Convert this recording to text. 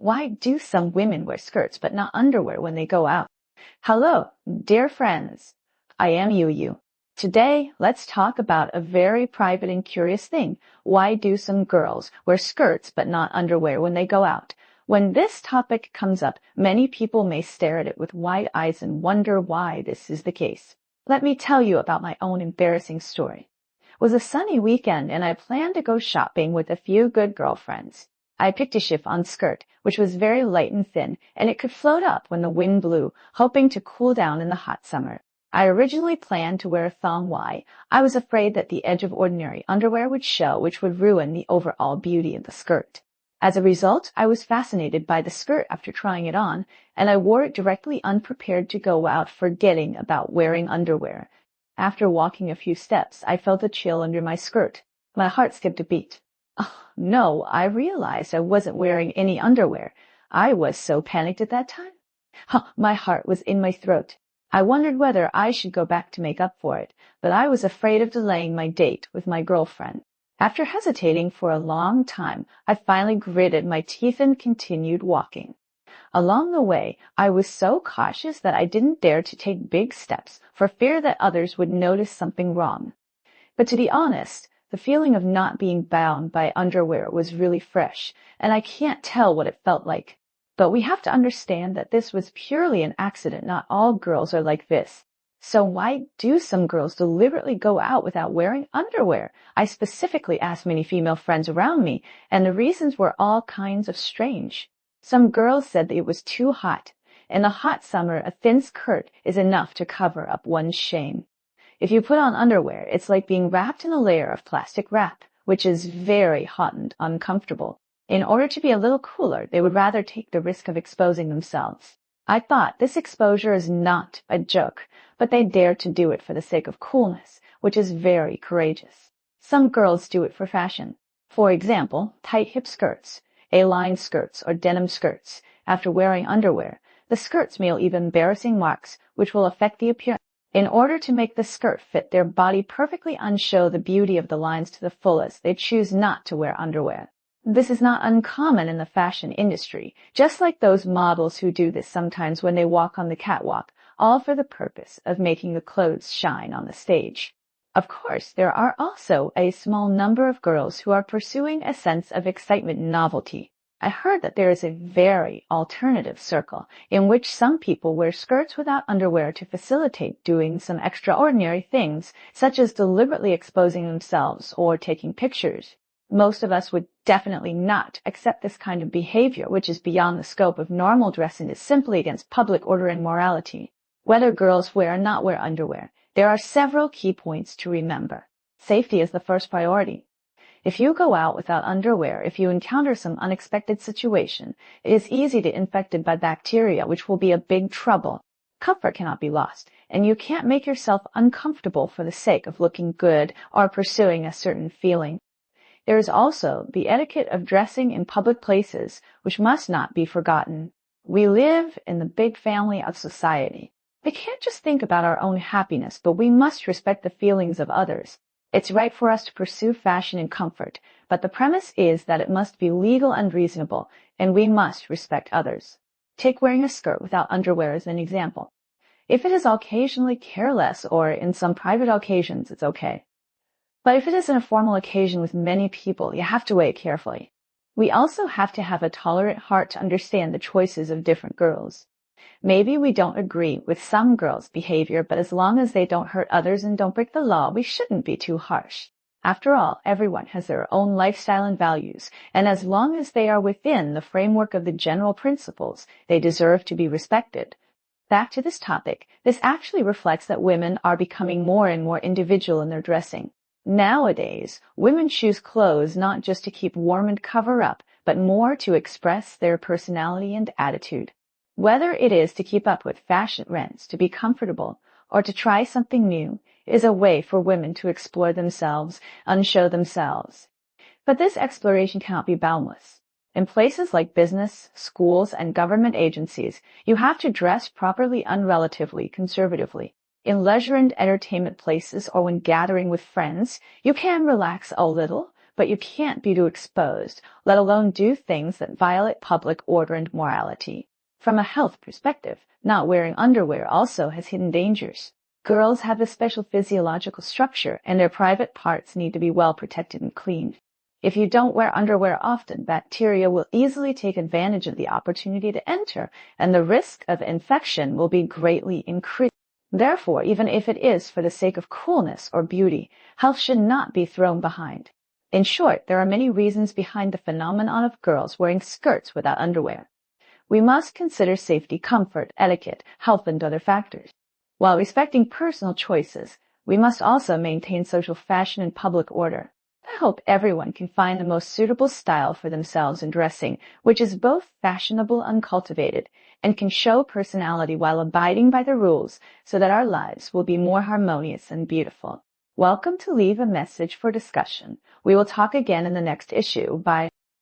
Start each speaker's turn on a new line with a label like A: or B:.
A: Why do some women wear skirts but not underwear when they go out? Hello, dear friends. I am Yu. Today, let's talk about a very private and curious thing. Why do some girls wear skirts but not underwear when they go out? When this topic comes up, many people may stare at it with wide eyes and wonder why this is the case. Let me tell you about my own embarrassing story. It was a sunny weekend and I planned to go shopping with a few good girlfriends. I picked a chiffon skirt, which was very light and thin, and it could float up when the wind blew, hoping to cool down in the hot summer. I originally planned to wear a thong. Why? I was afraid that the edge of ordinary underwear would show, which would ruin the overall beauty of the skirt. As a result, I was fascinated by the skirt after trying it on, and I wore it directly unprepared to go out, forgetting about wearing underwear. After walking a few steps, I felt a chill under my skirt. My heart skipped a beat. Oh, no, I realized I wasn't wearing any underwear. I was so panicked at that time. My heart was in my throat. I wondered whether I should go back to make up for it, but I was afraid of delaying my date with my girlfriend. After hesitating for a long time, I finally gritted my teeth and continued walking. Along the way, I was so cautious that I didn't dare to take big steps for fear that others would notice something wrong. But to be honest, the feeling of not being bound by underwear was really fresh, and I can't tell what it felt like. But we have to understand that this was purely an accident. Not all girls are like this. So why do some girls deliberately go out without wearing underwear? I specifically asked many female friends around me, and the reasons were all kinds of strange. Some girls said that it was too hot. In the hot summer, a thin skirt is enough to cover up one's shame. If you put on underwear, it's like being wrapped in a layer of plastic wrap, which is very hot and uncomfortable. In order to be a little cooler, they would rather take the risk of exposing themselves. I thought this exposure is not a joke, but they dare to do it for the sake of coolness, which is very courageous. Some girls do it for fashion. For example, tight hip skirts, A-line skirts, or denim skirts. After wearing underwear, the skirts may leave embarrassing marks, which will affect the appearance. In order to make the skirt fit their body perfectly and show the beauty of the lines to the fullest, they choose not to wear underwear. This is not uncommon in the fashion industry, just like those models who do this sometimes when they walk on the catwalk, all for the purpose of making the clothes shine on the stage. Of course, there are also a small number of girls who are pursuing a sense of excitement and novelty. I heard that there is a very alternative circle in which some people wear skirts without underwear to facilitate doing some extraordinary things, such as deliberately exposing themselves or taking pictures. Most of us would definitely not accept this kind of behavior, which is beyond the scope of normal dress and is simply against public order and morality. Whether girls wear or not wear underwear, there are several key points to remember. Safety is the first priority. If you go out without underwear, if you encounter some unexpected situation, it is easy to get infected by bacteria, which will be a big trouble. Comfort cannot be lost, and you can't make yourself uncomfortable for the sake of looking good or pursuing a certain feeling. There is also the etiquette of dressing in public places, which must not be forgotten. We live in the big family of society. We can't just think about our own happiness, but we must respect the feelings of others. It's right for us to pursue fashion and comfort, but the premise is that it must be legal and reasonable, and we must respect others. Take wearing a skirt without underwear as an example. If it is occasionally careless or in some private occasions, it's okay. But if it is in a formal occasion with many people, you have to weigh it carefully. We also have to have a tolerant heart to understand the choices of different girls. Maybe we don't agree with some girls' behavior, but as long as they don't hurt others and don't break the law, we shouldn't be too harsh. After all, everyone has their own lifestyle and values, and as long as they are within the framework of the general principles, they deserve to be respected. Back to this topic, this actually reflects that women are becoming more and more individual in their dressing. Nowadays, women choose clothes not just to keep warm and cover up, but more to express their personality and attitude. Whether it is to keep up with fashion trends, to be comfortable, or to try something new, is a way for women to explore themselves and show themselves. But this exploration cannot be boundless. In places like business, schools, and government agencies, you have to dress properly and relatively conservatively. In leisure and entertainment places or when gathering with friends, you can relax a little, but you can't be too exposed, let alone do things that violate public order and morality. From a health perspective, not wearing underwear also has hidden dangers. Girls have a special physiological structure, and their private parts need to be well protected and cleaned. If you don't wear underwear often, bacteria will easily take advantage of the opportunity to enter, and the risk of infection will be greatly increased. Therefore, even if it is for the sake of coolness or beauty, health should not be thrown behind. In short, there are many reasons behind the phenomenon of girls wearing skirts without underwear. We must consider safety, comfort, etiquette, health, and other factors. While respecting personal choices, we must also maintain social fashion and public order. I hope everyone can find the most suitable style for themselves in dressing, which is both fashionable and cultivated, and can show personality while abiding by the rules so that our lives will be more harmonious and beautiful. Welcome to Leave a Message for Discussion. We will talk again in the next issue. Bye.